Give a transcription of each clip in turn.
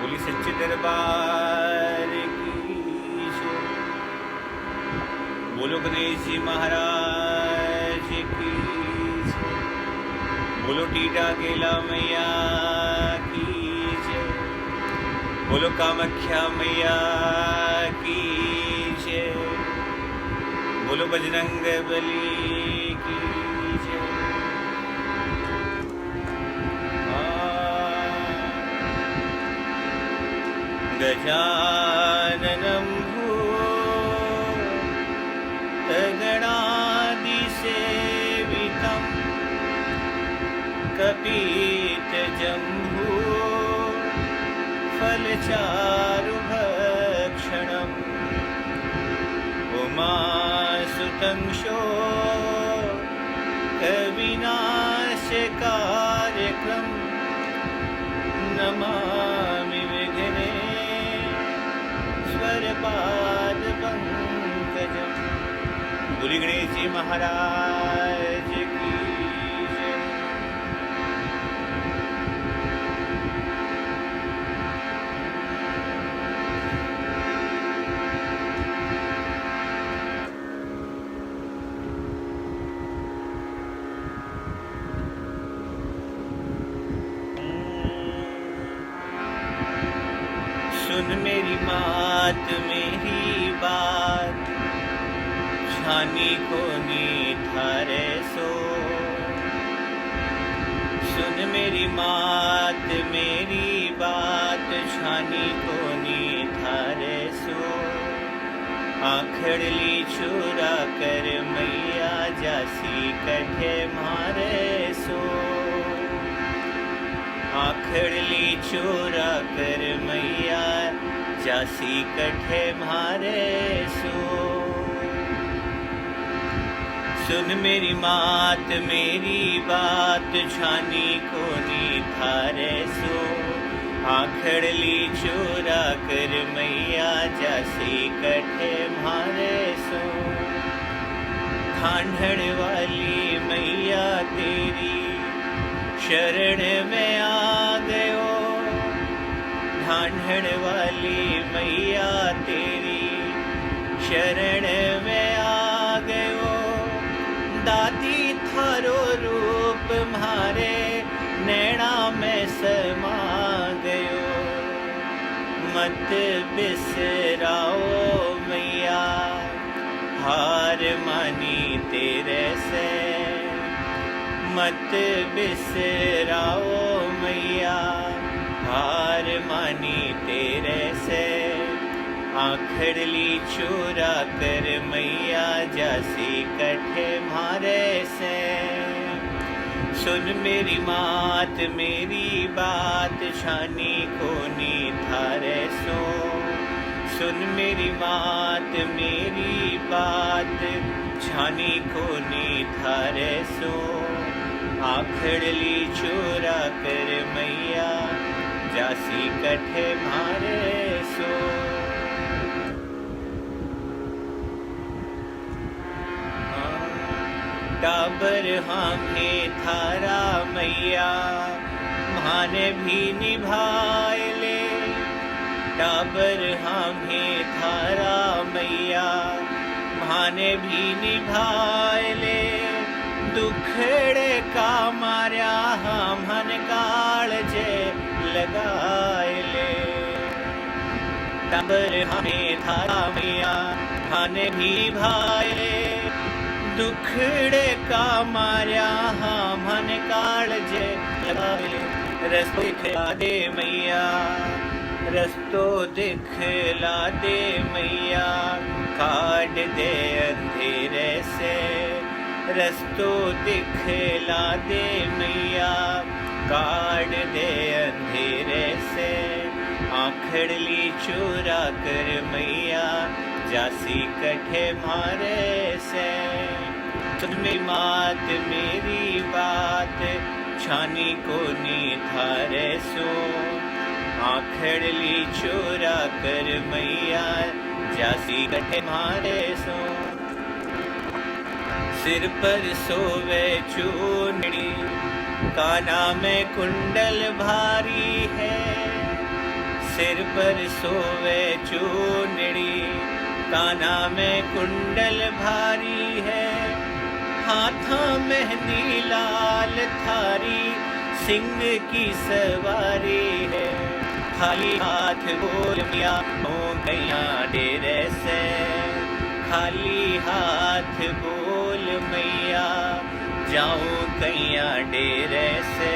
बोली सच्चे दरबार की जय। बोलो गणेश जी महाराज की जय। बोलो टीटा केला मैया की जय। बोलो कामाख्या मैया की जय। बोलो बजरंग बली की जय। गजाननं भूतगणादिसेवितं कपितजम्बू फलचारुभक्षणम् उमासुतं शोकविनाशकारकं नमामि विघ्नेश्वरपाद पंकजम्। बोलिए गणेश जी महाराज की जय। सुन मेरी बात मेरी बात छानी को नी थारे सो। सुन मेरी बात मेरी बात छानी को नी थारे सो। आखड़ली चुरा कर मैया जासी कठे मारे सो। आखड़ली चोरा कर मैया जासी कठे मारे सो। सुन मेरी बात मेरी बात छानी को नी थारे सो। आखड़ली चोरा कर मैया जासी कठे मारे सो। ढांढड़ वाली मैया तेरी शरण में आ गयो। ढांढड़ वाली मैया तेरी शरण में आ गयो। दादी थारो रूप मारे नैना में समा गयो। मत बिसराओ मैया हार मानी तेरे से। मत बिसराओ मैया हार मानी तेरे से। आखड़ली चोरा कर मैया जासी कठे मारे से। सुन मेरी बात मेरी बात छानी को नी थारे सो। सुन मेरी बात मेरी बात छानी को नी थारे सो। आखड़ली चोरा कर मैया जासी कठे मारे सो। टाबर हमें थारा मैया माने भी निभाए ले। टाबर हमें थारा मैया माने भी निभाए ले। दुखड़े का मार्या हमन कालजे लगाए ले। टाबर हमें थारा मैया माने भी भाए। दुखड़े का मार्या हमन कालजे लगाए ले। रस्तो दिखला दे मैया रस्तो दिखला दे मैया। काट दे अंधेरे से रस्तो दिखला दे मैया। काट दे अंधेरे से। आखड़ली चोरा कर मैया जासी कठे मारे से। सुन मेरी बात मेरी बात छानी को नी थारे सो। आखड़ली चोरा कर मैया जासी कठे मारे सो। सिर पर सोवे चूनड़ी काना में कुंडल भारी है। सिर पर सोवे चूनड़ी, काना में कुंडल भारी है, हाथों मेहंदी लाल थारी, सिंह की सवारी है। खाली हाथ बोल मिया हो गया डेरे से, खाली हाथ बोल मैया जाऊं कैया डेरे से।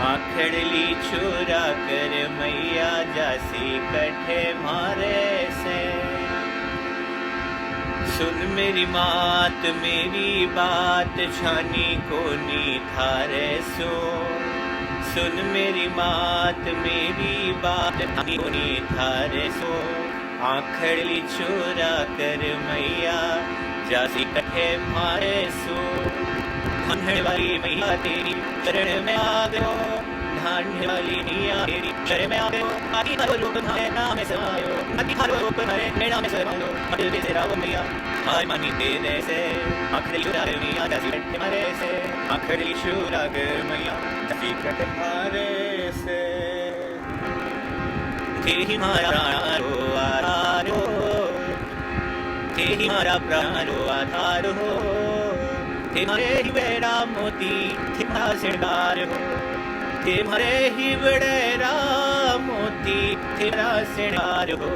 आखड़ली चुरा कर मैया जासी कठे मारे से। सुन मेरी मात मेरी बात छानी कोनी थारे सो, सुन मेरी मात मेरी बात छानी कोनी थारे सो। आखड़ली चुरा कर मैया जासी कठे मारे सो। धान्य वाली मैया तेरी शरण में आ गयो, धान्य वाली मैया तेरी शरण में आ गयो। आदि हरो रूप तुम्हारे नाम में समायो, आदि हरो रूप तुम्हारे नाम में समायो। मटल के से राव मैया हाय मानी तेरे से, आखड़ली चुरा कर मैया जासी कठे मारे से। आखड़ली चुरा कर मैया जासी कठे मारे से। तेरी मारा प्राणो आधार हो, तेरी मारा प्राणो आधार हो। तुम्हारे ही बेड़ा मोती तुम्हारा श्रृंगार हो, तुम्हारे ही बेड़ा मोती तुम्हारा श्रृंगार हो,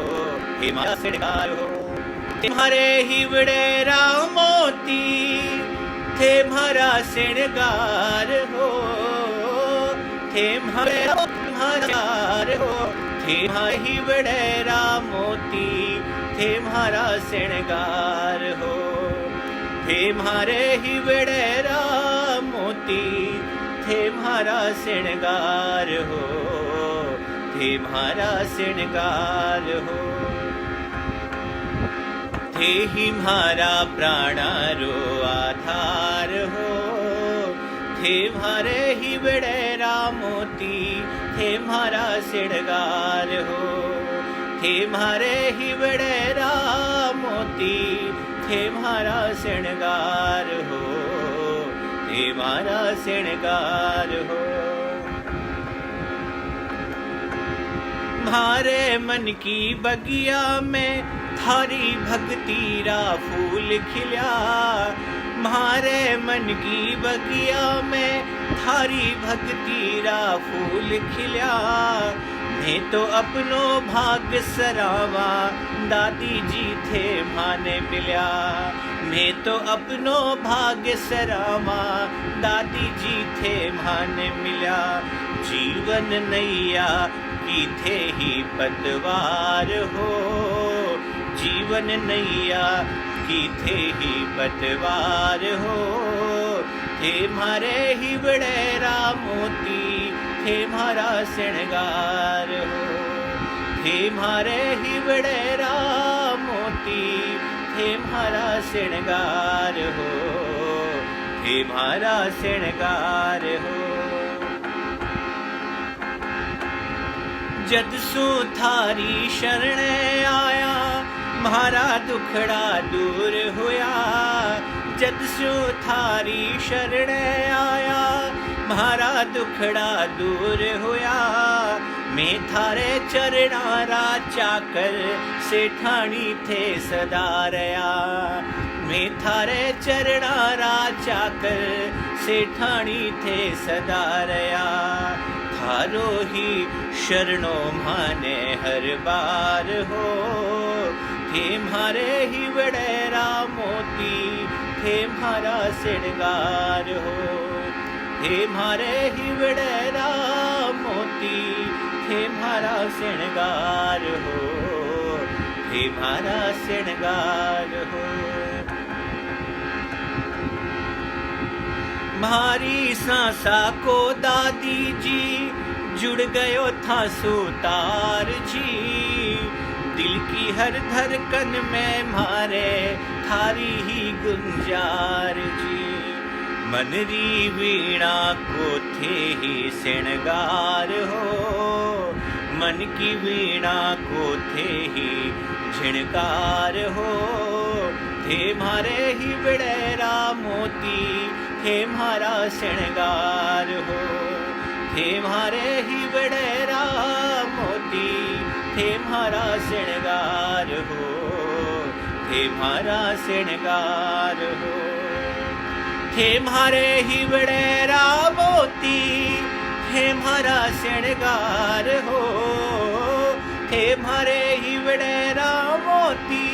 तुम्हारा श्रृंगार हो। तुम्हारे ही बेड़ा मोती तुम्हारा श्रृंगार हो, तुम्हारा हो। तुम्हारे ही बेड़ा मोती तुम्हारा श्रृंगार हो, तुम्हारे ही बेड़ा मोती तुम्हारा श्रृंगार हो, तुम्हारा श्रृंगार हो। थे ही म्हारा प्राणारो आधार हो, तुम्हारे ही बेड़ा मोती तुम्हारा श्रृंगार हो, तुम्हारे ही बेड़ा मोती तुम्हारा श्रृंगार हो, तुम्हारा श्रृंगार हो। म्हारे मन की बगिया में थारी भक्ति रा फूल खिल्या, म्हारे मन की बगिया में थारी भक्ति रा फूल खिल्या। मैं तो अपनो भाग्य सरावा दादी जी थे माने मिल्या, मैं तो अपनो भाग्य सरावा दादी जी थे माने मिल्या। जीवन नैया की थे ही पतवार हो, जीवन नैया की थे ही पतवार हो। तुम्हारे ही बेड़ा मोती तुम्हारा श्रृंगार हो, तुम्हारे ही बेड़ा मोती तुम्हारा श्रृंगार हो, तुम्हारा श्रृंगार हो। जद सु थारी शरण आया म्हारा दुखड़ा दूर होया, जद सु थारी शरण आया म्हारा दुखड़ा दूर होया। मैं थारे चरणारा चाकर सेठानी थे सदा रया, मैं थारे चरणारा चाकर सेठानी थे सदा रया। थारो ही शरणो माने हर बार हो, तुम्हारे ही बेड़ा मोती तुम्हारा श्रृंगार हो, तुम्हारे ही बेड़ा मोती तुम्हारा श्रृंगार हो, तुम्हारा श्रृंगार हो। म्हारी सांसा को दादी जी जुड़ गयो था सुतार जी, दिल की हर धड़कन में मारे थारी ही गुंजार जी। मनरी वीणा को थे ही श्रृंगार हो, मन की वीणा को थे ही झिणकार हो। थे मारे ही बेड़ा मोती थे म्हारा श्रृंगार हो, थे मारे ही बेड़ा मोती मोती थे म्हारा श्रृंगार हो, थे म्हारा श्रृंगार हो। थे म्हारे ही वडेरा मोती थे म्हारा श्रृंगार हो, थे म्हारे ही वडेरा मोती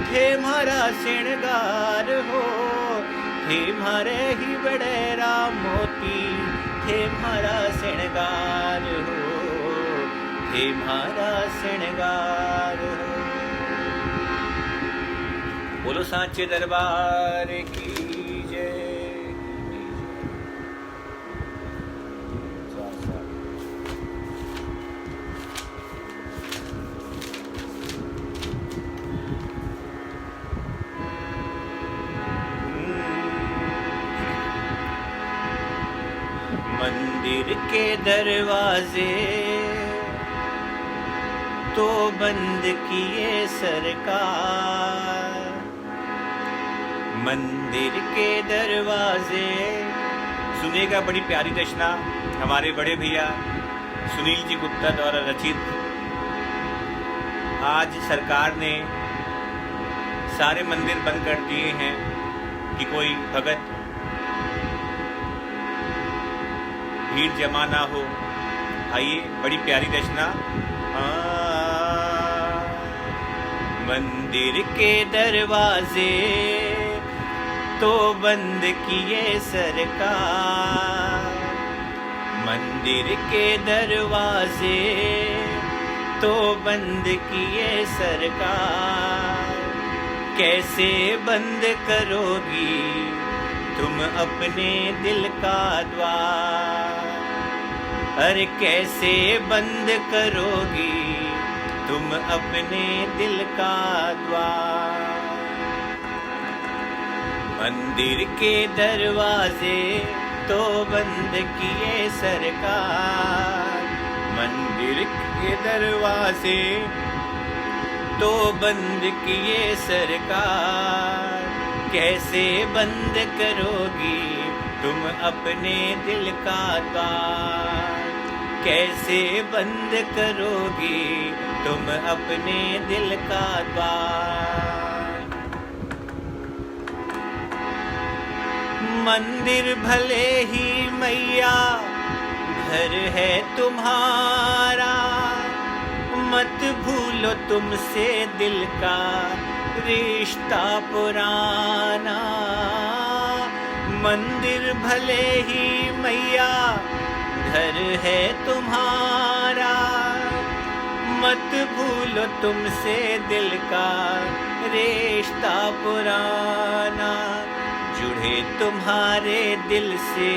थे म्हारा श्रृंगार हो, थे म्हारे ही वडेरा मोती थे म्हारा श्रृंगार हो, थे म्हारा श्रृंगार हो। बोलो सांचे दरबार की जय। मंदिर के दरवाजे तो बंद किए सरकार, मंदिर के दरवाजे। सुनेगा बड़ी प्यारी रचना हमारे बड़े भैया सुनील जी गुप्ता द्वारा रचित। आज सरकार ने सारे मंदिर बंद कर दिए हैं कि कोई भगत भीड़ जमा ना हो। आइए बड़ी प्यारी रचना। मंदिर के दरवाजे तो बंद किए सरकार, मंदिर के दरवाजे तो बंद किए सरकार। कैसे बंद करोगी तुम अपने दिल का द्वार, अरे कैसे बंद करोगी तुम अपने दिल का द्वार। मंदिर के दरवाजे तो बंद किए सरकार, मंदिर के दरवाजे तो बंद किए सरकार। कैसे बंद करोगी तुम अपने दिल का द्वार, कैसे बंद करोगी तुम अपने दिल का द्वार। मंदिर भले ही मैया घर है तुम्हारा, मत भूलो तुमसे दिल का रिश्ता पुराना। मंदिर भले ही मैया घर है तुम्हारा, मत भूलो तुमसे दिल का रिश्ता पुराना। जुड़े तुम्हारे दिल से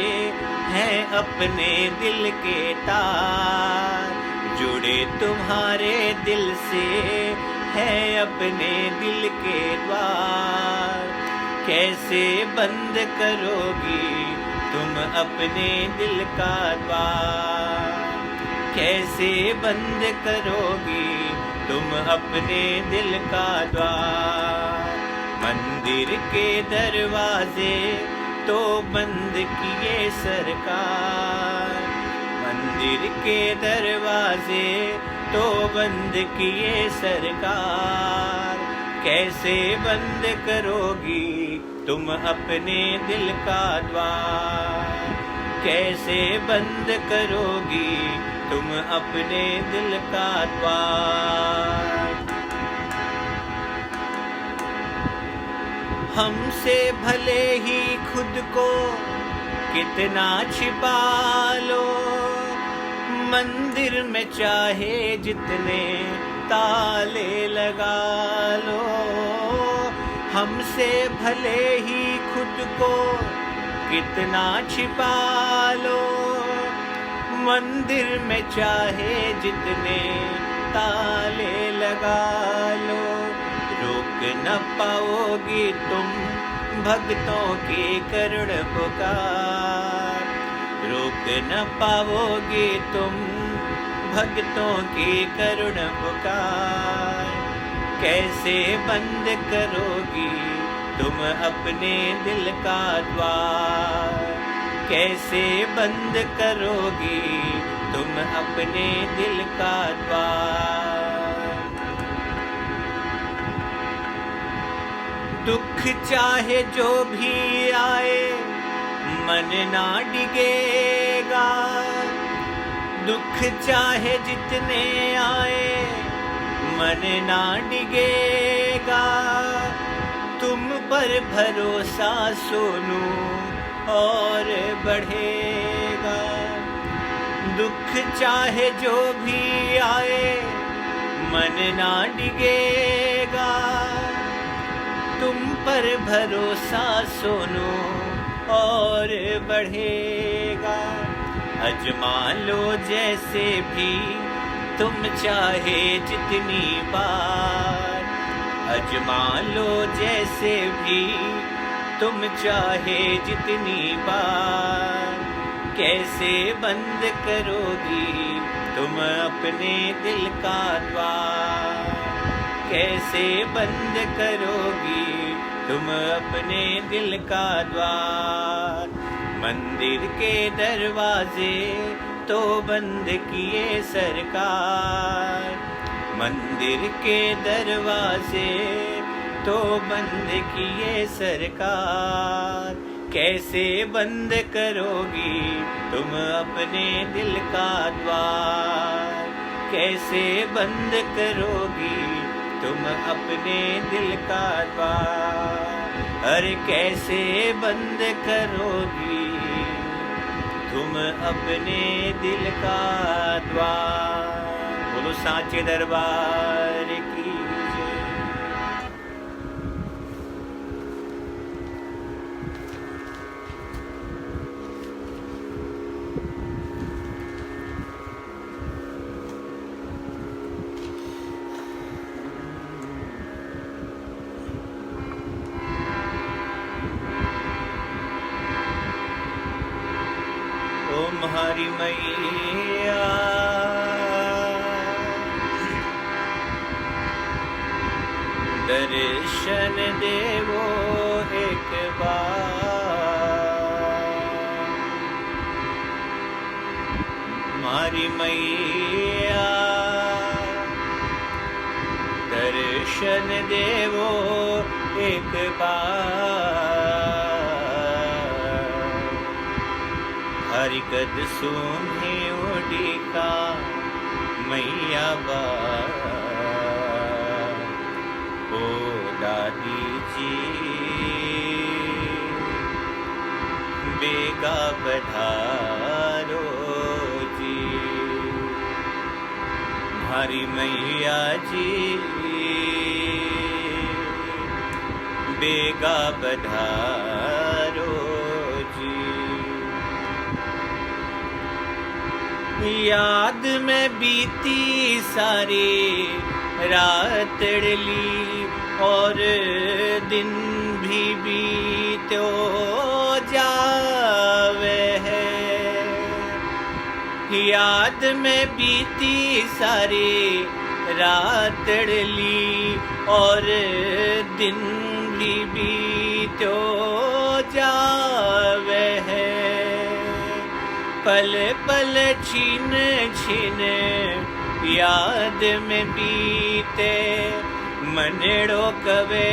हैं अपने दिल के तार, जुड़े तुम्हारे दिल से हैं अपने दिल के द्वार। कैसे बंद करोगी तुम अपने दिल का द्वार, कैसे बंद करोगी तुम अपने दिल का द्वार। मंदिर के दरवाजे तो बंद किए सरकार, मंदिर के दरवाजे तो बंद किए सरकार। कैसे बंद करोगी तुम अपने दिल का द्वार, कैसे बंद करोगी तुम अपने दिल का द्वार। हमसे भले ही खुद को कितना छिपा लो, मंदिर में चाहे जितने ताले लगा लो। हमसे भले ही खुद को कितना छिपा लो, मंदिर में चाहे जितने ताले लगा लो। रोक न पाओगी तुम भक्तों की करुण पुकार, रोक न पाओगी तुम भक्तों की करुण पुकार। कैसे बंद करोगी तुम अपने दिल का द्वार, कैसे बंद करोगी तुम अपने अपने दिल का द्वार। दुख चाहे जो भी आए मन ना डिगेगा, दुख चाहे जितने आए मन ना डिगेगा। तुम पर भरोसा सोनू और बढ़ेगा। दुख चाहे जो भी आए मन ना डिगेगा। तुम पर भरोसा सोनू और बढ़ेगा। अजमा लो जैसे भी तुम चाहे जितनी बार, अजमा लो जैसे भी तुम चाहे जितनी बार। कैसे बंद करोगी तुम अपने दिल का द्वार, कैसे बंद करोगी तुम अपने दिल का द्वार। मंदिर के दरवाजे तो बंद किए सरकार, मंदिर के दरवाजे तो बंद किए सरकार। कैसे बंद करोगी तुम अपने दिल का द्वार, कैसे बंद करोगी तुम अपने दिल का द्वार। अरे कैसे बंद करोगी तुम अपने दिल का द्वार। बोलो सांचे दरबार की जय। ओम हरि मैया दर्शन देवो एक बार। हरि मैया दर्शन देवो एक बार। हरि कद सुने ओडिका मैया बार। ओ दादी जी बेगा पधारो जी। हरि मैया जी बेगा पधारो जी। याद में बीती सारी रात ली और दिन भी बीतो जावे है। याद में बीती सारी रात ली और दिन भी बीतो जावे है। पल पल छीन छीन याद में बीते मनड़ो कवे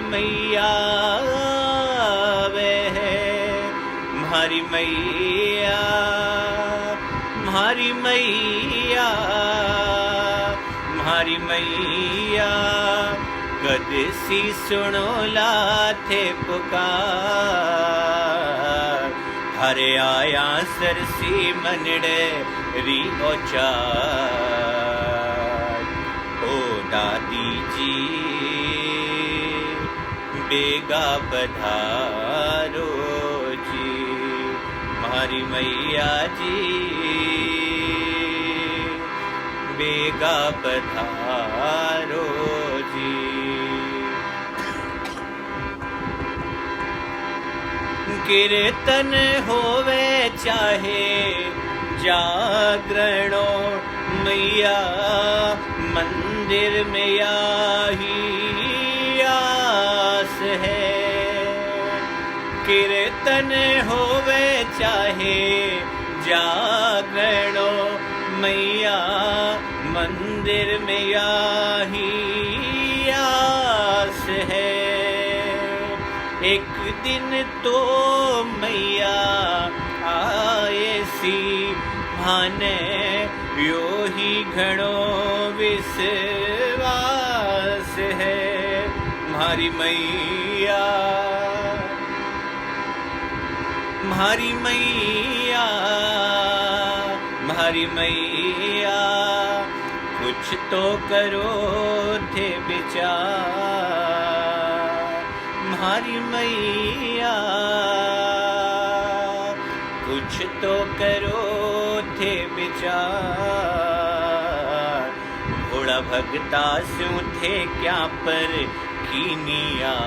मैया वे है। म्हारी मैया म्हारी मैया म्हारी मैया कद सी सुनो लाथे पुकार। हरे आया सरसी मनड़े री ओचार। ओ दादी जी बेगा पधारो जी। म्हारी मैया जी बेगा पधारो जी। कीर्तन होवे चाहे जागरणो मैया मंदिर में यही आस है। कीर्तन होवे चाहे जागरणो मैया मंदिर में यही आस है, एक दिन तो मैया आए सी भाने, यो ही घणो विश्वास है। म्हारी मैया, म्हारी मैया, म्हारी मैया, कुछ तो करो थे विचार। म्हारी मैया, कुछ तो करो थे विचार। घोड़ा भगता स्यों थे क्या पर कीनिया,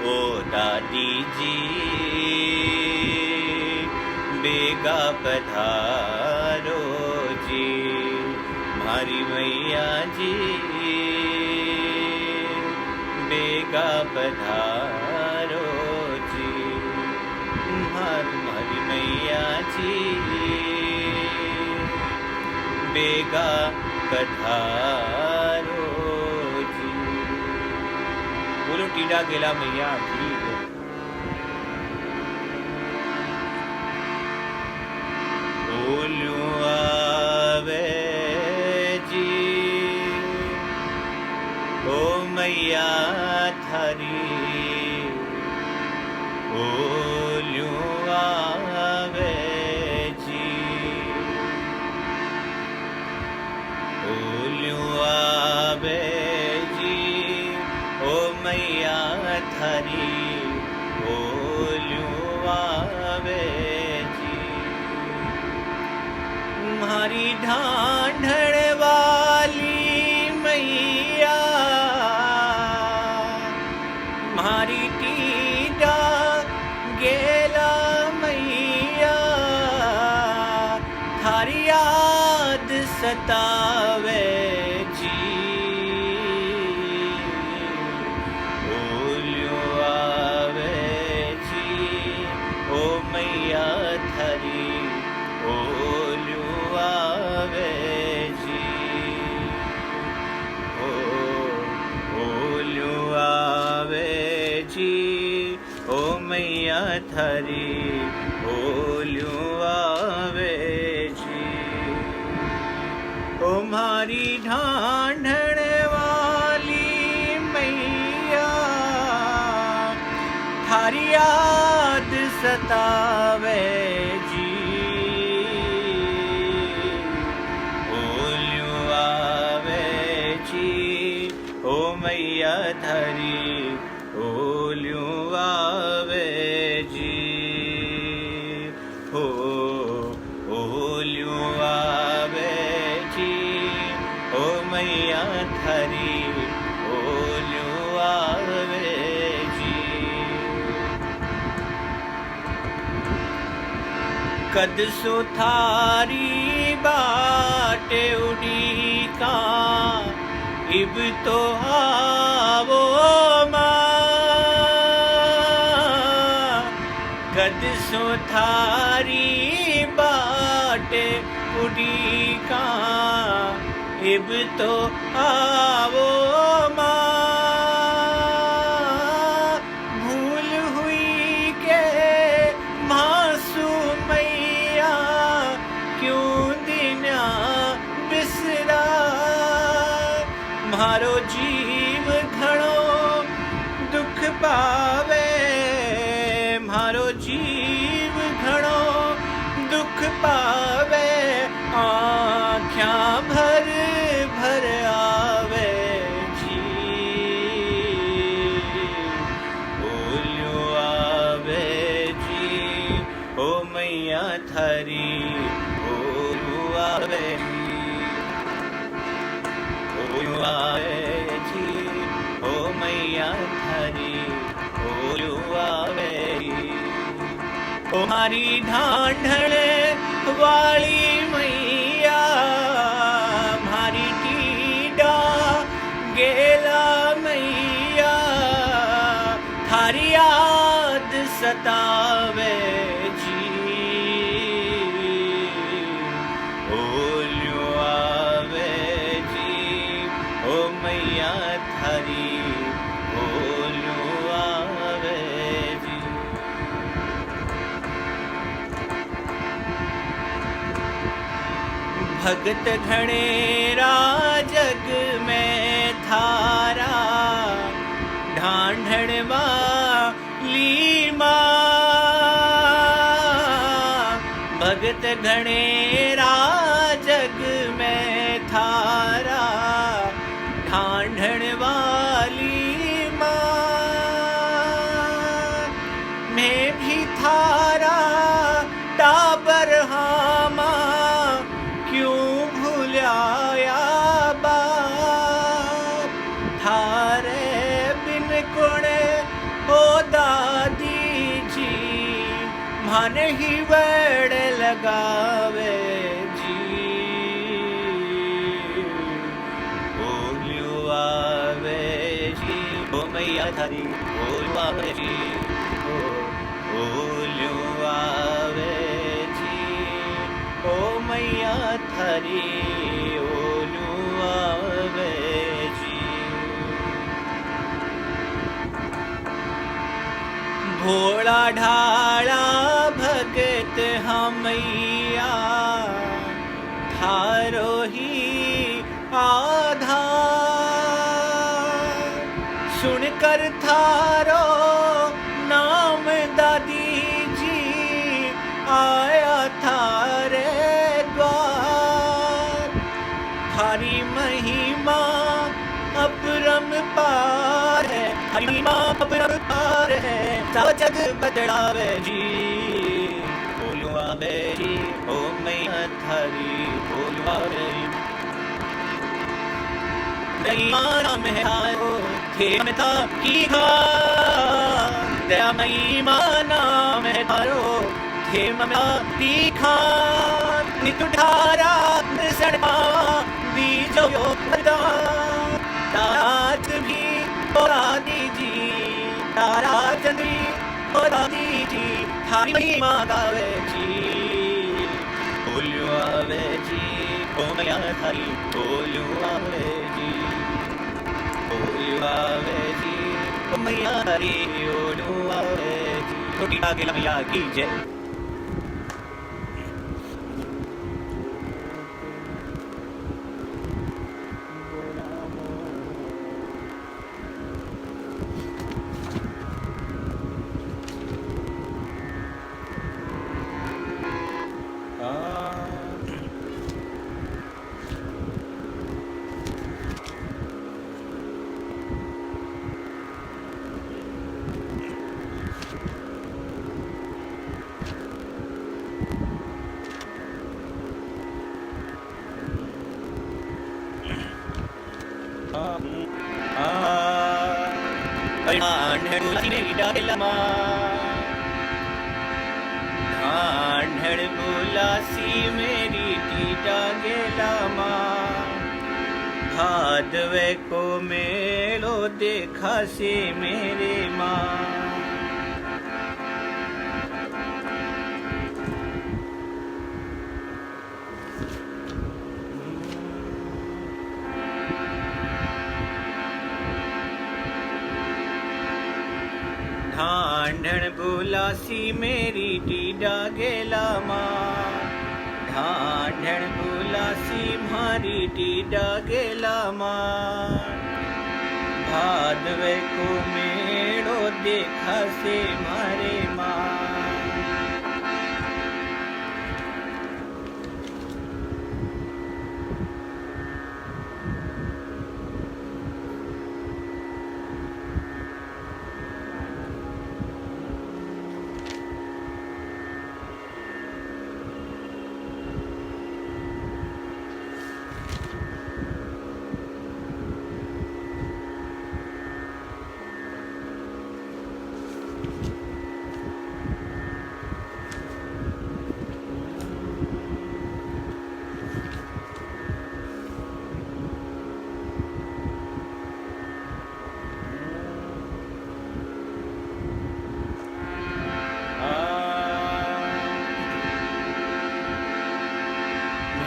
ओ दादी जी बेगा पधारो जी। म्हारी मैया जी बेगा पधारो जी। म्हारी मैया जी बेगा पधारो जी। बोलो टीडा गेला मैया जी। बोलू आवे जी ओ मैया थारी, बोलू आवे जी, बोलू आवे जी ओ मैया थारी, बोलू आवे जी। म्हारी ढांढण वाली मैया, म्हारी टीडा गेला मैया, थारी याद सतावे जी। बोलियो आवे जी ओ मैया थारी, बोलियो आवे जी। ओ बोलियो आवे जी ओ मैया थारी, बोलियो आवे जी। ओ म्हारी ढांढण वाली मैया, थारी याद सतावे जी। बोलियो आवे जी ओ मैया थारी, बोलियो आवे जी। हो बोलियो आवे जी ओ मैया थारी, बोलियो आवे जी। कद सो थारी बाट उड़ीका, इब तो आवो कद सो थारी बाट उड़ीका, इब तो आवो भूल हुई के मासूमैया, क्यों दिना बिसरा। म्हारो जीव घणो दुख पावे, म्हारो जीव घणो दुख पावे, आँख्यां भर भर आवे जी। बोलियो आवे जी ओ मैया थारी, बोलियो आवे जी। बोलियो आवे जी ओ मैया थारी, बोलियो आवे जी। ओ म्हारी ढांढण वाली मैया, म्हारी टीडा गेला मैया, थारी याद सतावे जी। भगत घणेरा जग में थारा, ढांढण वाली माँ। भगत घणेरा जग में थारा, ढांढण वाली माँ। मैं भी थारा टाबर हामा, क्यों भुलाया बाप। थारे बिन कुणे हो दादी जी, मन ही वड़ लगावे जी। बोलियो आवे जी, ओ मैया थारी बोलियो आवे जी, बोलियो आवे जी, ओ मैया थारी बोलियो आवे जी। भोला ढाला भगत हमैया, थारो ही आधार। सुनकर थारो नाम दादी जी, आया थारे द्वार। थारी महिमा अपरंपार है, थारी महिमा अपरंपार है, सब जग बदलावे जी। बोलो आवे जी, ओ मैया थारी बोलो आवे जी। दया में आयो थे था की खान, दया महिमा में थारो थे मना की खान। नित उठारा नृसण पावा बीजो प्रदान, ताराज भी तोरा दीजी, तारा चंद्री तोरा दीजी, थारी महिमा गावे जी। बोलियो आवे जी, ओ मैया थारी बोलियो आवे जी, बोलियो आवे जी, ओ मैया थारी बोलियो आवे जी। छोटी आगे मैया की जय। ढांढण बुलासी मेरी टीटा गेला माँ, भादवे को मेलो देखा से मेरे माँ। ढांढण बुलासी मेरी टीडा गेला माँ, ढांढण बुलासी मारी टीडा गेला माँ। भादवे को मेड़ो देखा से मारे माँ।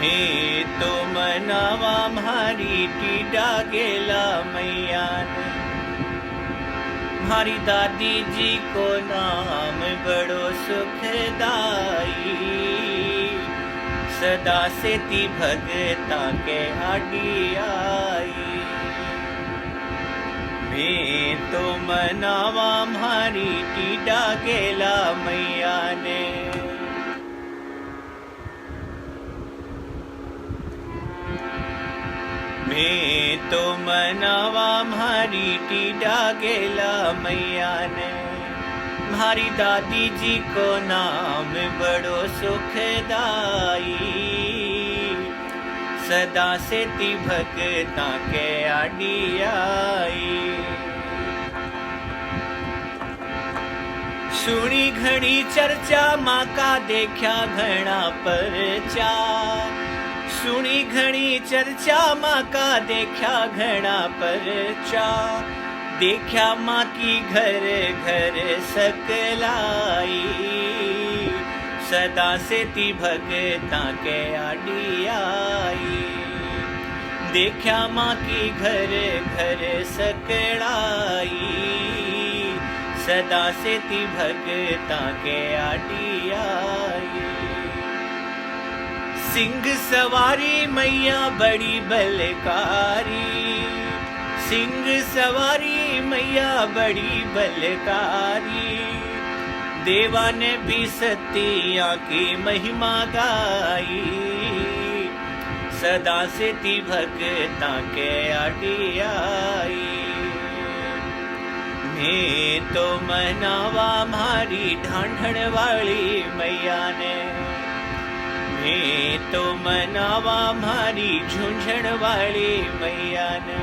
हे तो मनावा मारी टीडा गेला मैया ने, मारी दादी जी को नाम बड़ो सुखदाई। सदा से ती भगता के आडी आई। मैं तो मनावा मारी टीडा गेला मैया ने। मैं तो मनावा मारी टीडा गेला मैया ने। मारी दादी जी को नाम बड़ो सुखदाई। सदा से ती भगता के आडी आई। सुनी घड़ी चर्चा माँ का देखा घना परचा। सुनी घनी चर्चा माँ का देखा घना परचा। देखा माँ की घर घर सकलाई। सदा से ती भगता के आडी आई। देखा माँ की घर घर सकलाई। सदा से ती भगता के आडी आई। सिंह सवारी मैया बड़ी बलकारी। सिंह सवारी मैया बड़ी बलकारी। देवा ने भी सतिया की महिमा गाई। सदा से ती भगता के आडी आई। मैं तो मनावा मारी ढांढण वाली मैया ने। मैं तो मनावा मारी झुंझण वाली मैया ने।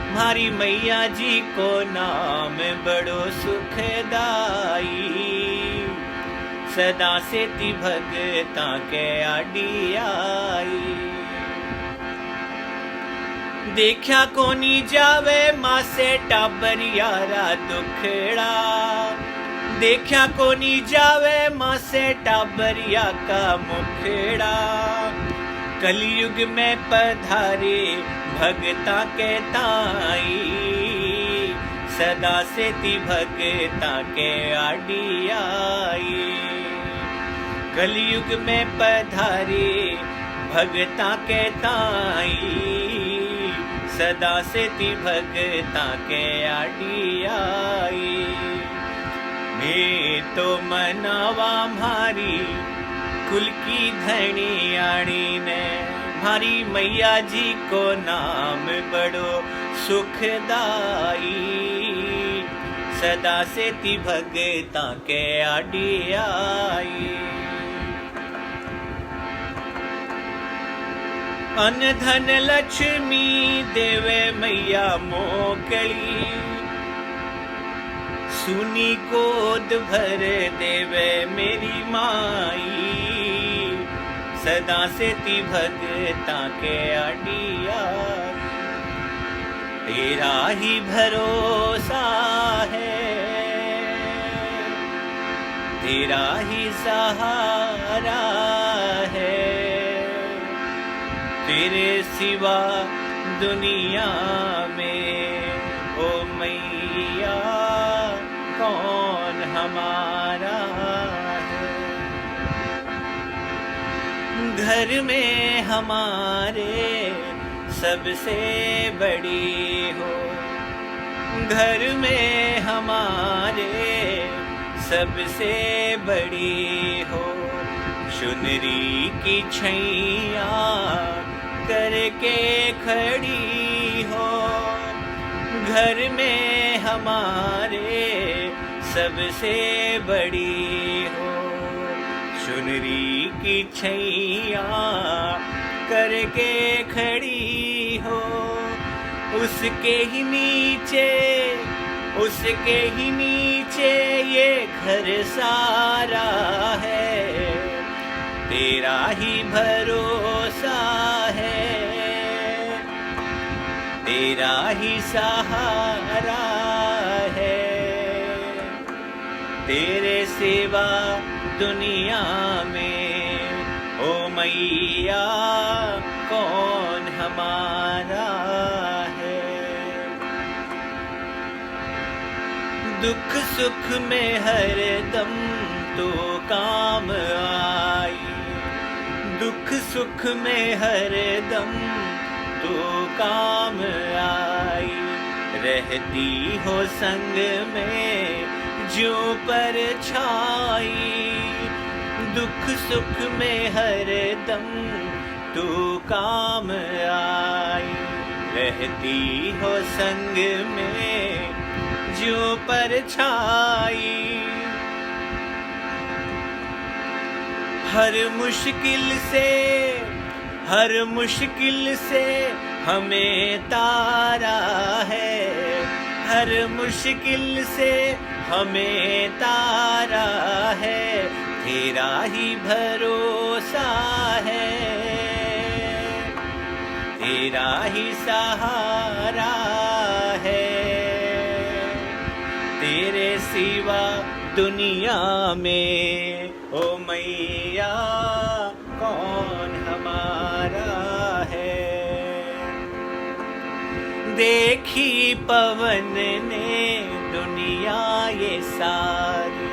मारी मैया जी को नाम बड़ो सुखदाई। सदा से ती भगता के आडी आई। देखा कोनी जावे माँ से टाबरियारा दुखड़ा। देखा कोनी जावे माँ से टाबरिया का मुखड़ा। कलयुग में पधारे भगता के ताई। सदा से ती भगता के आडी आई। कलयुग में पधारे भगता के ताई। सदा से ती भगता के आडी आई। मैं तो मनावा मारी कुल की धनियाणी ने। मारी मैया जी को नाम बड़ो सुखदाई। सदा से ती भगता के आडी आई। अन धन लक्ष्मी देवे मैया मोकली। सुनी गोद भर देवे मेरी माई। सदा से ती भगता के आडी आई। तेरा ही भरोसा है। तेरा ही सहारा है। तेरे सिवा दुनिया में ओ मैया कौन हमारा है। घर में हमारे सबसे बड़ी हो। घर में हमारे सबसे बड़ी हो। चुनरी की छैया करके खड़ी हो। घर में हमारे सबसे बड़ी हो। चुनरी की छैया करके खड़ी हो। उसके ही नीचे ये घर सारा है। तेरा ही भरोसा है। तेरा ही सहारा है। तेरे सिवा दुनिया में ओ मैया कौन हमारा है। दुख सुख में हर दम तो काम आई। दुख दुख सुख में हर दम तू काम आई, रहती हो संग में जो पर छाई। दुख सुख में हर दम तू काम आई, रहती हो संग में जो पर छाई। हर मुश्किल से हमें तारा है, हर मुश्किल से हमें तारा है, तेरा ही भरोसा है, तेरा ही सहारा है। तेरे सिवा दुनिया में ओ मैया कौन हमारा है। देखी पवन ने दुनिया ये सारी,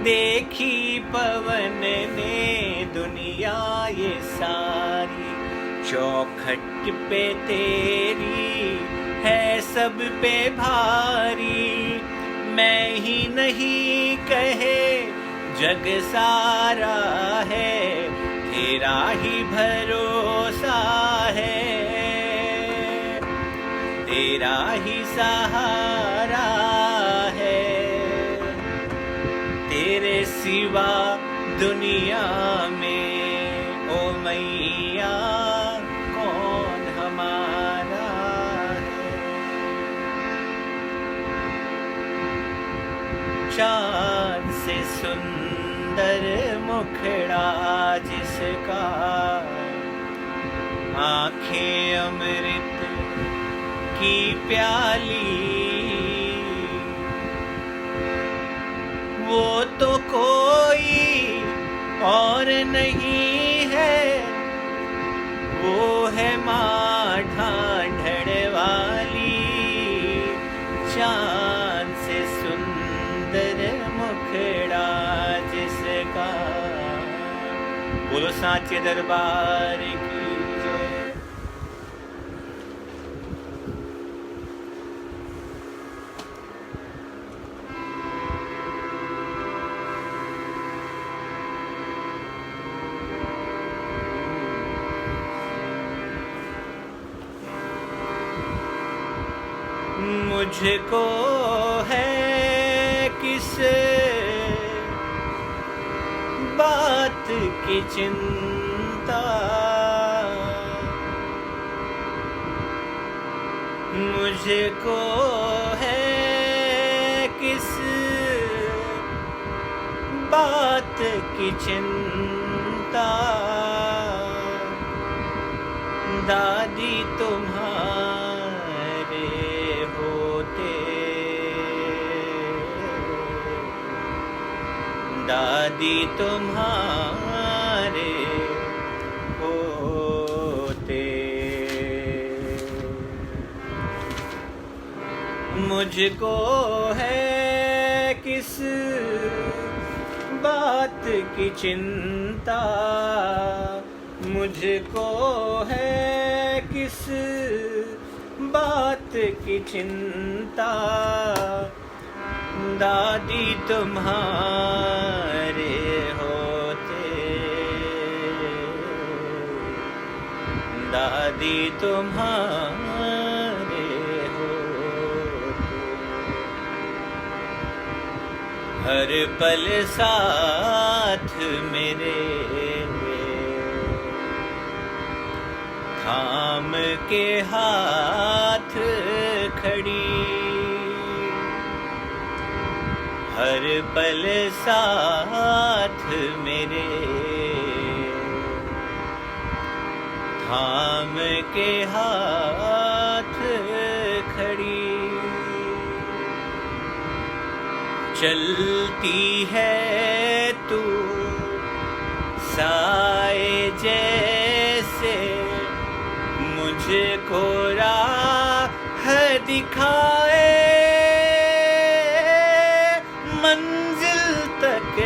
देखी पवन ने दुनिया ये सारी, चौखट पे तेरी है सब पे भारी। मैं ही नहीं कहे जग सारा है, तेरा ही भरोसा है, तेरा ही सहारा है। तेरे सिवा दुनिया में ओ मैया कौन हमारा है। चाँद से सुंदर मुखड़ा जिसका, आँखें अमृत की प्याली, वो तो कोई और नहीं है, वो है माँ ढांढड़ वाली। चाँद से सुंदर मुखड़ा जिसका, बोलो साचे दरबार की जय। मुझको है किस बात की चिंता, मुझको है किस बात की चिंता। दादी तुम्हारे होते, दादी तुम्हारे होते, मुझको है किस बात की चिंता, मुझको है किस बात की चिंता। दादी तुम्हारे होते, दादी तुम्हारे होते, हर पल साथ मेरे थाम के हाथ खड़ी, हर पल साथ मेरे थाम के हाथ खड़ी। चलती है तू साए जैसे, मुझको राह दिखाए, मंजिल तक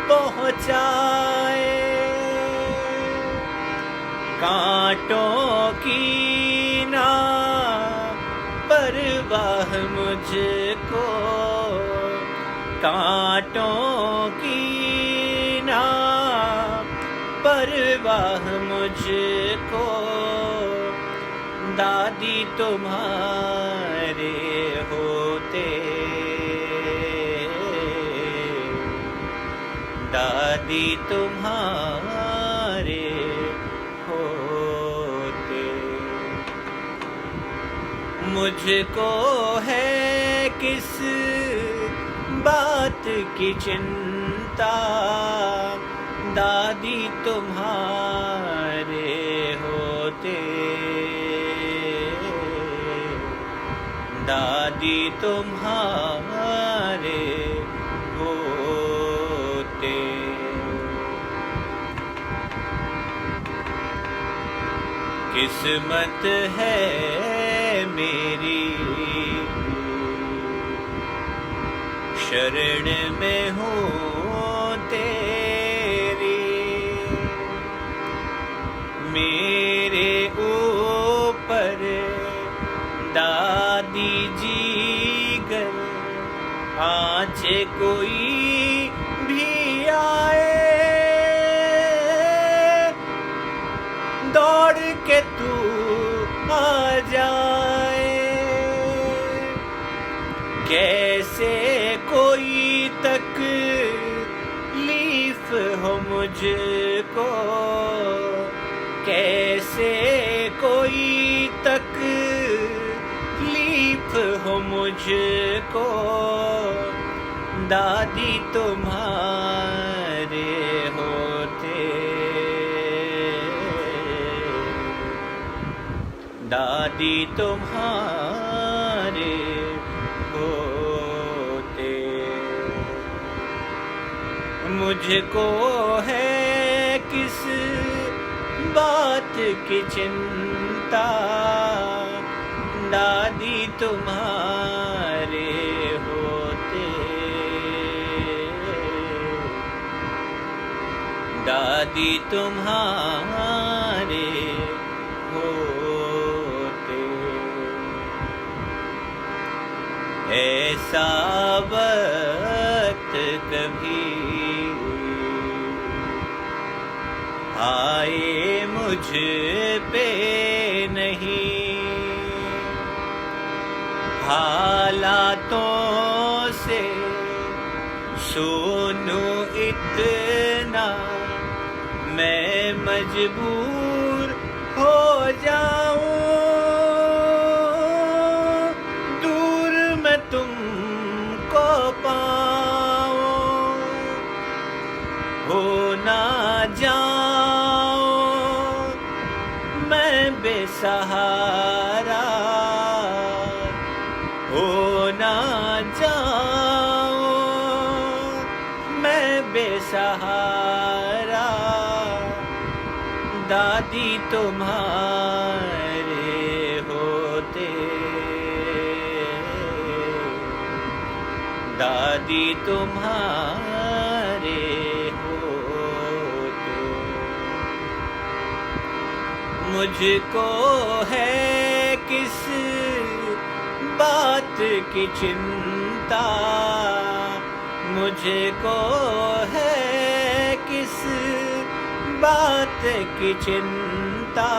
पहुँचाए। कांटों की ना परवाह मुझको, कांटों की ना परवाह मुझको, दादी तुम्हारे होते, दादी तुम्हारे होते। मुझको है किस बात की चिंता, दादी तुम्हारे होते, दादी तुम्हारे होते। किस्मत है मेरी शरण में हूँ तेरी, मेरे ऊपर दादी जी गर आँच कोई भी आए, दौड़ के तू आ जाए। कैसे कोई तकलीफ हो मुझको, कैसे कोई तकलीफ हो मुझको, दादी तुम्हारे होते, दादी तुम्हारे होते। मुझको है किस बात की चिंता, दादी तुम्हारे होते, दादी तुम्हारे होते। ऐसा वक्त कभी आए मुझ पे नहीं, हालातों से सुनूं इतना मैं मजबूर हो जाऊं, दूर मैं तुमको पाऊं, हो ना जाऊं मैं बेसहारा, हो ना जाऊं मैं बेसहारा, दादी तुम्हारे होते, दादी तुम्हारे होते। मुझको है किस बात की चिंता, मुझको है किस बात की चिंता,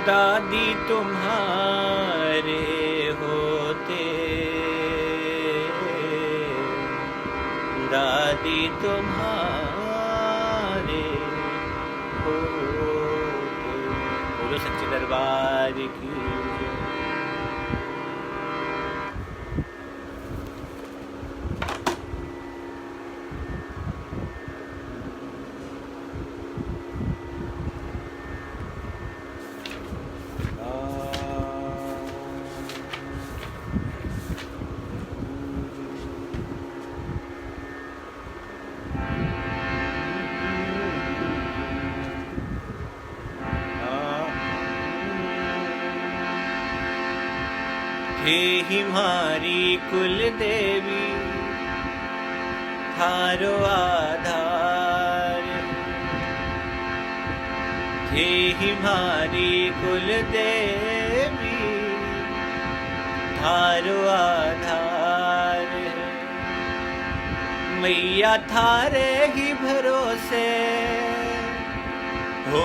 दादी तुम्हारे होते, दादी तुम्हारे होते। बोलो सच्चे दरबार की। हे हिमारी कुल देवी थारो आधार, ही मारी कुल देवी थारो आधार है। मैया थारे ही भरोसे हो,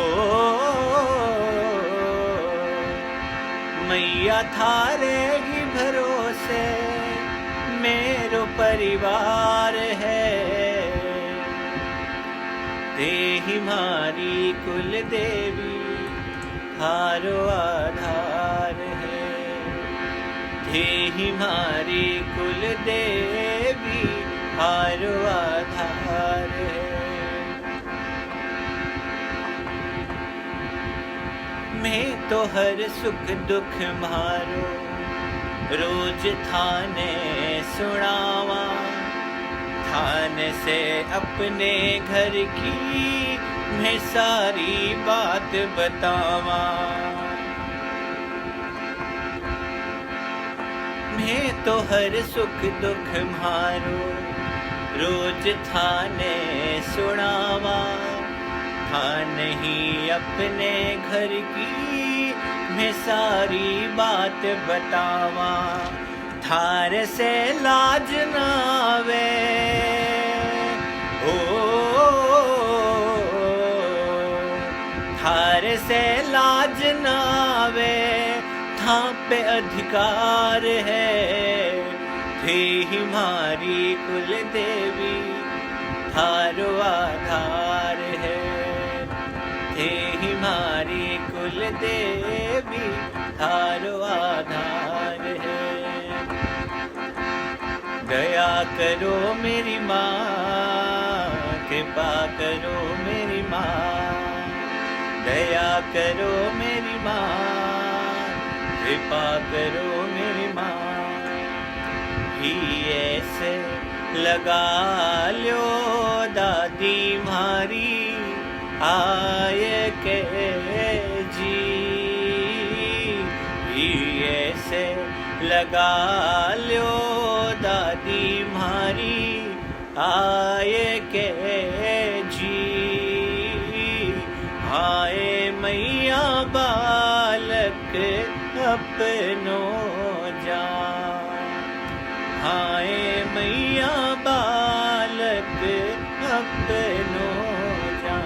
मैया थारे ही भरोसे मेरो परिवार है। तेहि मारी कुल देवी थारो आधार है। तेहि मारी कुल देवी थारो आधार है। मैं तो हर सुख दुख मारो रोज थाने सुनावा। थाने से अपने घर की मैं सारी बात बतावा। मैं तो हर सुख दुख मारो रोज थाने सुनावा। थाने ही अपने घर की मैं सारी बात बतावा। थार से लाज नावे ओ, थार से लाज नावे थां पे अधिकार है। थे ही मारी कुल देवी थारो आधार है। थे ही मारी कुल देवी थारो आधार है। दया करो मेरी माँ, कृपा करो मेरी माँ। दया करो मेरी माँ, कृपा करो मेरी माँ। ही ऐसे लगा लो दादी मारी आय के जी। ही ऐसे लगा लो दादी मारी आय के जी। आए मैया बालक अपनो जा। आए मैया बालक अपनो जा।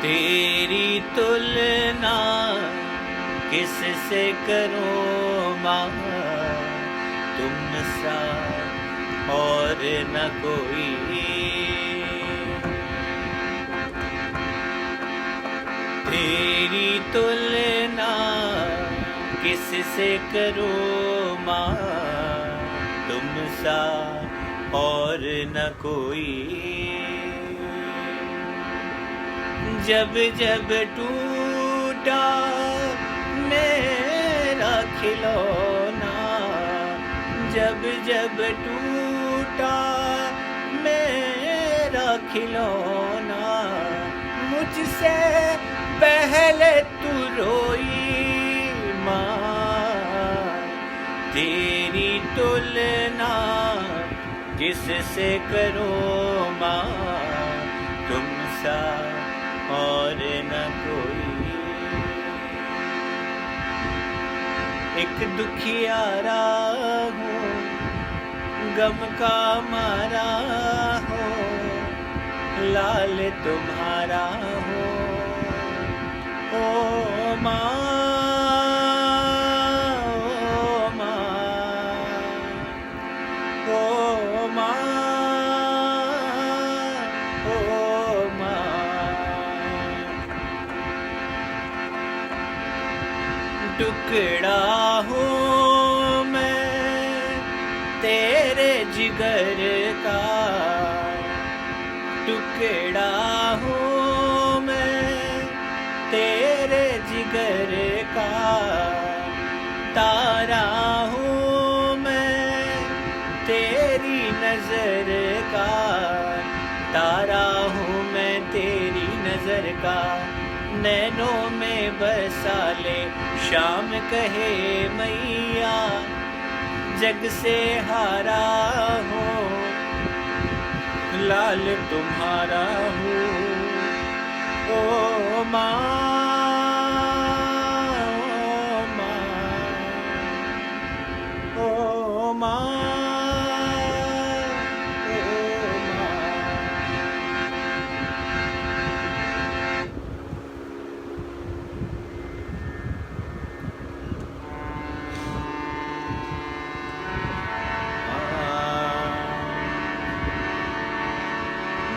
तेरी तुलना किससे करो माँ, तुम सा और न कोई। तेरी तुलना किससे करो माँ, तुम सा और न कोई। जब जब टूटा मेरा खिलौना, जब जब टूटा मेरा खिलौना, मुझसे पहले तू रोई माँ। तेरी तुलना किससे करो माँ, तुम सा और न कोई। एक दुखियारा हूँ, गम का मारा हो, लाल तुम्हारा हो ओ माँ, ओ माँ, ओ माँ, ओ माँ। टुकड़ा हूँ मैं तेरे जिगर का, टुकड़ा हूँ मैं तेरे जिगर का। तारा हूँ मैं तेरी नजर का, तारा हूँ मैं तेरी नजर का। नैनों में बसा ले शाम कहे मैया, जग से हारा हो लाल तुम्हारा हूँ। ओ माँ, ओ माँ,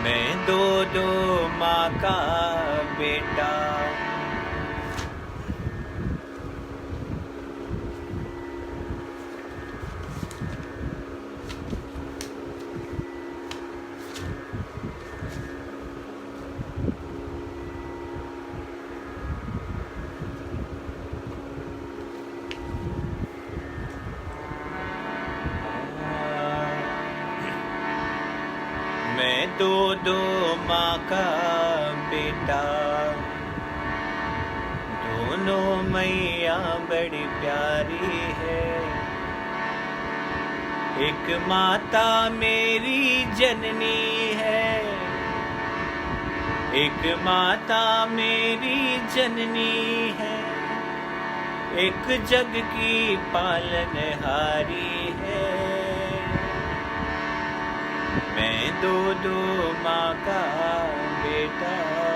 मैं दो माँ का बेटा। मैं दो माँ का बेटा, दोनों मैया बड़ी प्यारी है। एक माता मेरी जननी है, एक माता मेरी जननी है, एक जग की पालनहारी है। मैं दो माँ का बेटा हूँ।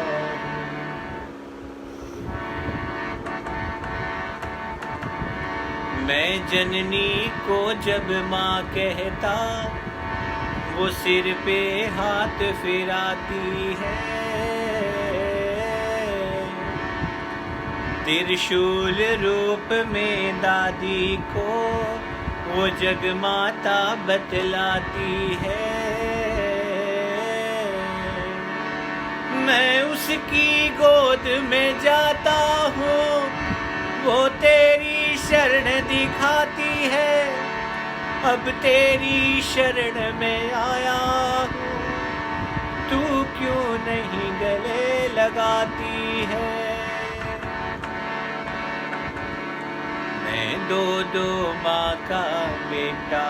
मैं जननी को जब माँ कहता, वो सिर पे हाथ फिराती है। त्रिशूल रूप में दादी को वो जगमाता बतलाती है। मैं उसकी गोद में जाता हूँ, वो तेरी शरण दिखाती है। अब तेरी शरण में आया हूँ, तू क्यों नहीं गले लगाती है। मैं दो माँ का बेटा।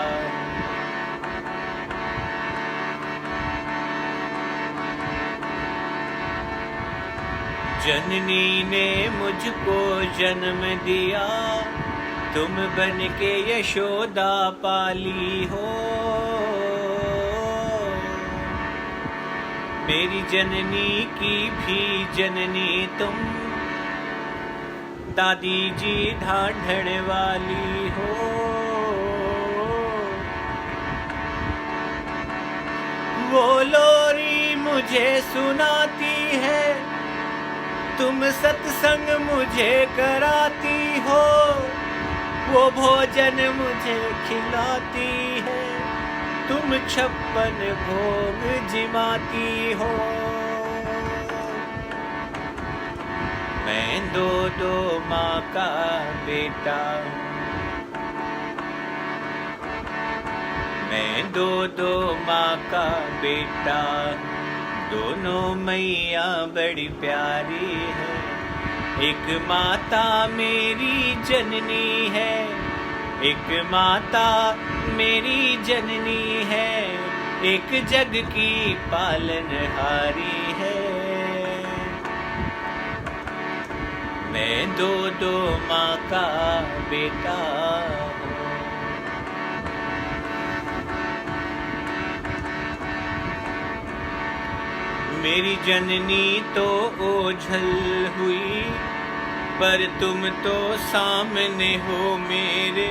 जननी ने मुझको जन्म दिया, तुम बन के यशोदा पाली हो। मेरी जननी की भी जननी तुम, दादी जी ढांढण वाली हो। वो लोरी मुझे सुनाती है, तुम सत्संग मुझे कराती हो। वो भोजन मुझे खिलाती है, तुम 56 भोग जिमाती हो। मैं दो माँ का बेटा। मैं दो माँ का बेटा। दोनों मैया बड़ी प्यारी है। एक माता मेरी जननी है, एक माता मेरी जननी है, एक जग की पालनहारी है। मैं दो माँ का बेटा हूँ। मेरी जननी तो ओझल हुई, पर तुम तो सामने हो मेरे।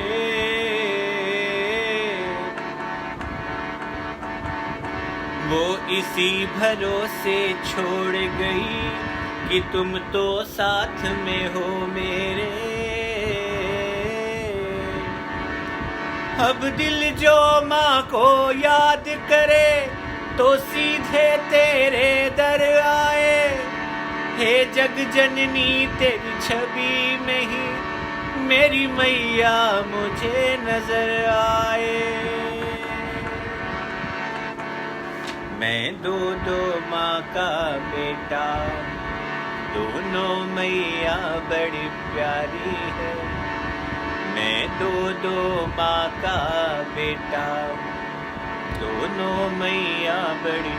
वो इसी भरोसे छोड़ गई कि तुम तो साथ में हो मेरे। अब दिल जो माँ को याद करे, तो सीधे तेरे दर आए। हे जग जननी तेरी छवि में ही मेरी मैया मुझे नजर आए। मैं दो माँ का बेटा, दोनों मैया बड़ी प्यारी है। मैं दो माँ का बेटा, दोनों मैया बड़ी।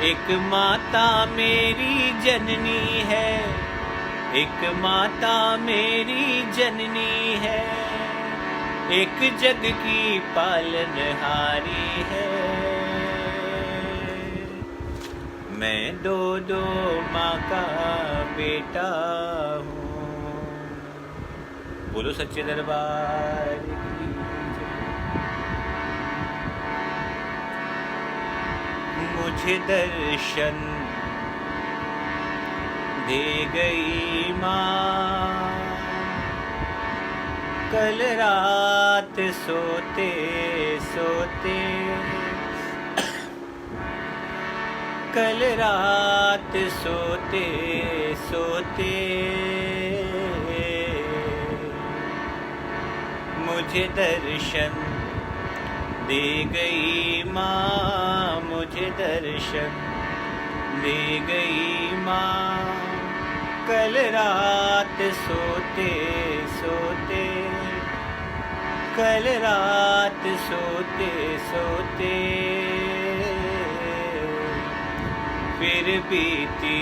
एक माता मेरी जननी है, एक माता मेरी जननी है, एक जग की पालनहारी है। मैं दो दो माँ का बेटा हूँ। बोलो सच्चे दरबार की जय। मुझे दर्शन दे गई माँ, कल रात सोते सोते, कल रात सोते सोते, मुझे दर्शन दे गई माँ, मुझे दर्शन दे गई माँ, कल रात सोते सोते, कल रात सोते सोते। फिर बीती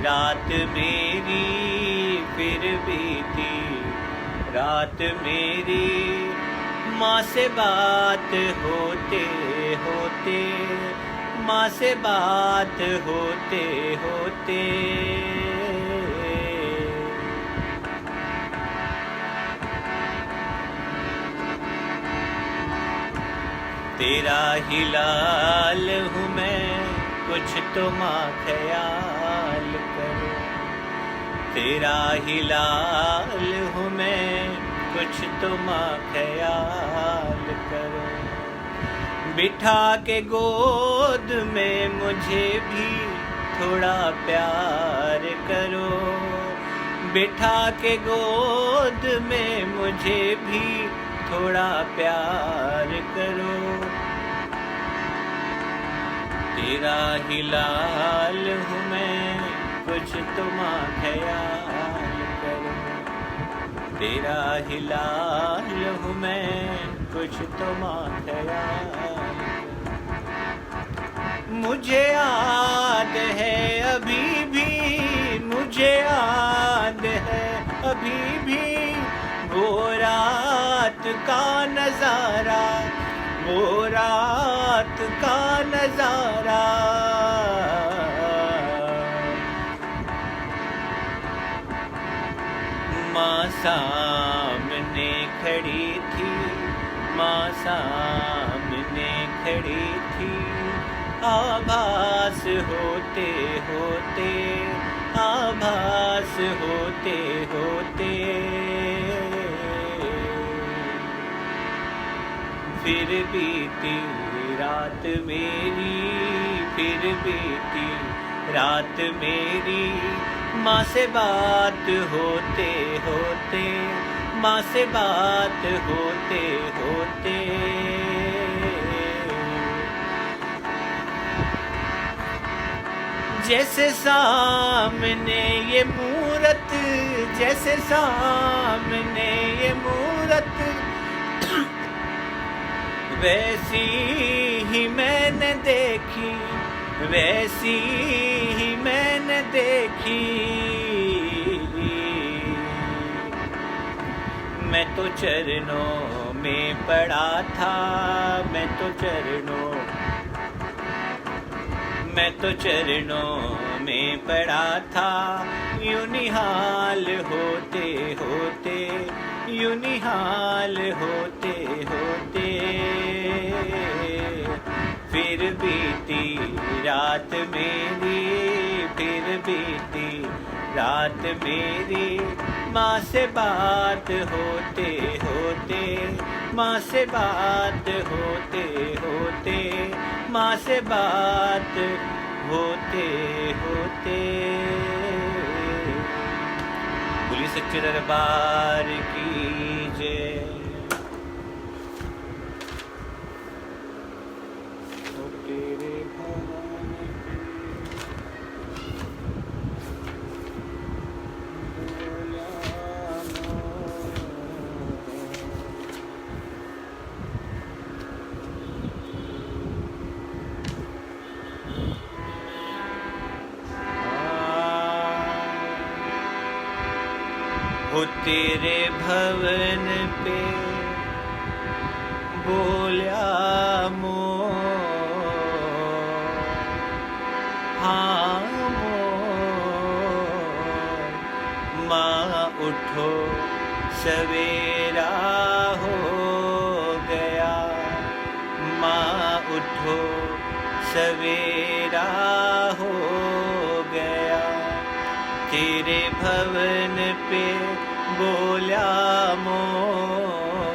रात मेरी, फिर बीती रात मेरी, माँ से बात होते होते, माँ से बात होते होते। तेरा ही लाल हूँ मैं, कुछ तो माँ ख्याल करो। तेरा ही लाल हूँ मैं, कुछ तो माँ ख्याल करो। बिठा के गोद में मुझे भी थोड़ा प्यार करो, बिठा के गोद में मुझे भी थोड़ा प्यार करो। तेरा ही लाल हूँ मैं, कुछ तो माँ ख्याल करो। तेरा ही लाल हूँ मैं, कुछ तो माँ ख्याल करो। मुझे याद है अभी भी, मुझे याद है अभी भी, वो रात का नजारा, वो रात का नजारा। माँ सामने खड़ी थी, माँ सामने खड़ी थी, आभास होते होते, आभास होते होते। फिर बीती रात मेरी, फिर बीती रात मेरी, माँ से बात होते होते, माँ से बात होते होते। जैसे सामने ये मूरत, जैसे सामने ये मूरत, वैसी ही मैंने देखी, वैसी ही मैंने देखी। मैं तो चरणों में पड़ा था, मैं तो चरणों, मैं तो चरणों में पड़ा था। यूं निहाल होते होते, यूं निहाल होते होते। फिर बीती रात मेरी, फिर बीती रात मेरी, माँ से बात होते होते, माँ से बात होते होते, माँ से बात होते होते। बोलिए सच्चे दरबार की जय। हो तेरे भवन पे बोल्या मोर, हाँ मोर। माँ उठो सवेरा हो गया, माँ उठो सवेरा हो गया। तेरे भवन पे बोल्या मोर,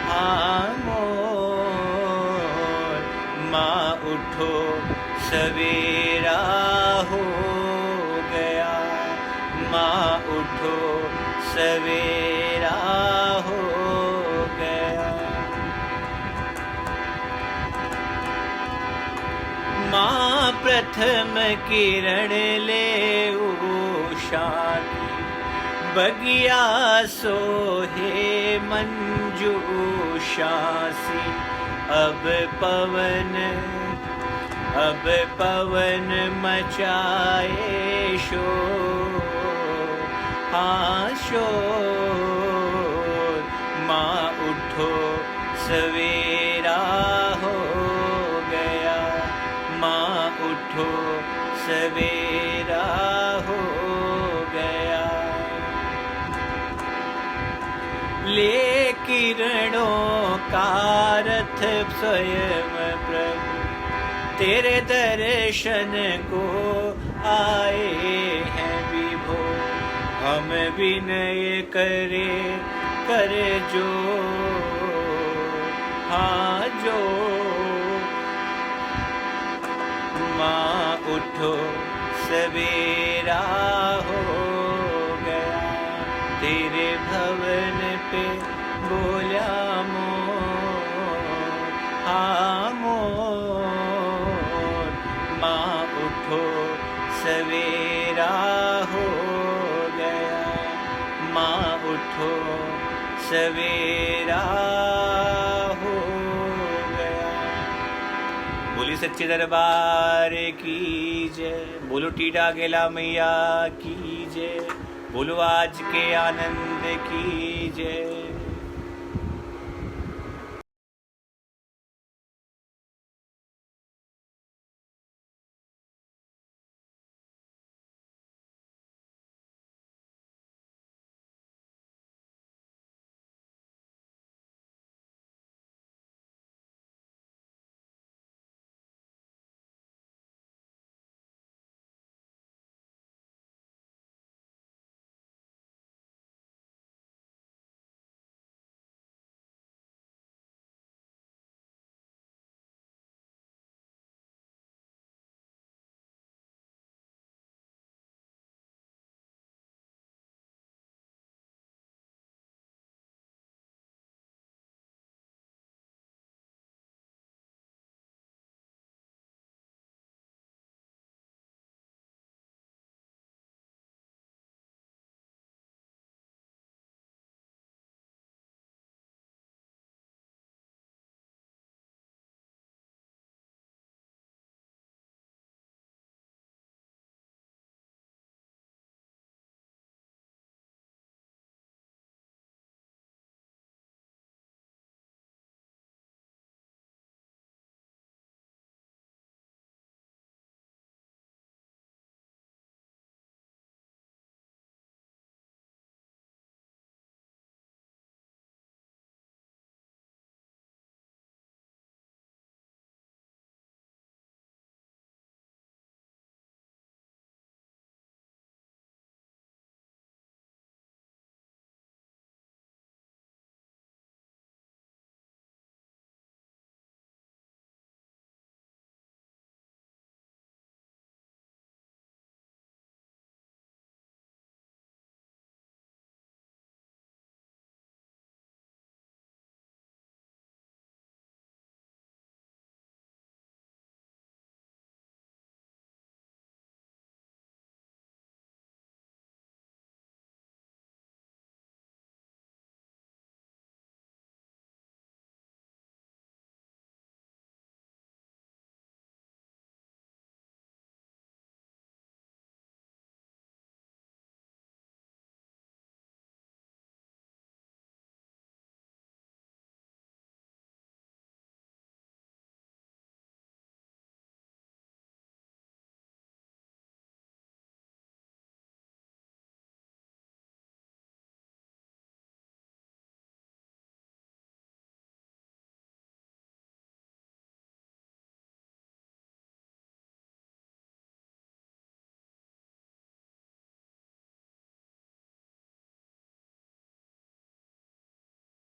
हाँ मोर। माँ उठो सवेरा हो गया, माँ उठो सवेरा हो गया। माँ प्रथम किरण ले उषा की, बगिया सोहे मंजूषा सी। अब पवन मचाए शोर, हाँ शोर। माँ उठो सवेरा हो गया, माँ उठो सवेरा हो गया। ले किरणों का रथ स्वयं प्रभु, तेरे दर्शन को आए हैं विभो। हम विनय करे कर जो, हाँ जो। माँ उठो सवेरा हो गया, तेरे भवन पे बोल्या मोर, हाँ मोर। माँ उठो सवेरा हो गया, माँ उठो सवेरा हो गया। बोली सच्चे दरबार की जय, बोलो टीटा गेला मैया की जय, बोलो आज के आनंद की जय।